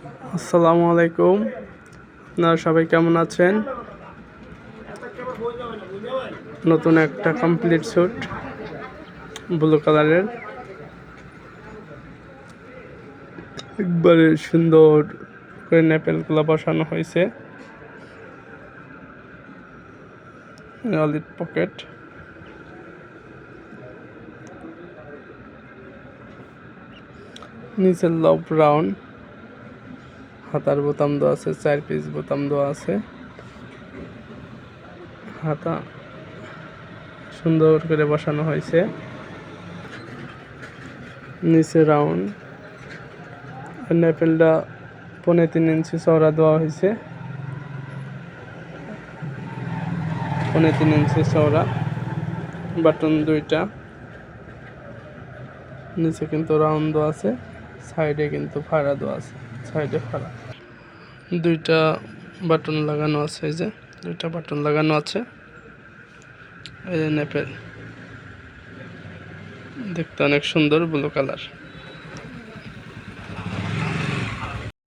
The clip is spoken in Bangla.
আসসালামু আলাইকুম। আপনারা সবাই কেমন আছেন? নতুন একটা কমপ্লিট স্যুট ব্লু কালারের, একবারে সুন্দর করে নেপেলগুলো বসানো হয়েছে। অলিভ পকেট, নিচের লব রাউন্ড, হাতার বোতাম দেওয়া আছে, 4 পিস বোতাম দেওয়া আছে। হাতা সুন্দর করে বসানো হয়েছে। নিচে রাউন্ড, নেপেলটা 3.5 ইঞ্চি চওড়া দেওয়া হয়েছে। 3.5 ইঞ্চি চওড়া, বাটন 2টা। নিচে কিন্তু রাউন্ড দেওয়া আছে, সাইডে কিন্তু ফাড়া দেওয়া আছে, সাইডে ফাড়া। 2টা বাটন লাগানো আছে, এই যে 2টা বাটন লাগানো আছে। এই যে নেপেল দেখতে অনেক সুন্দর, ব্লু কালার।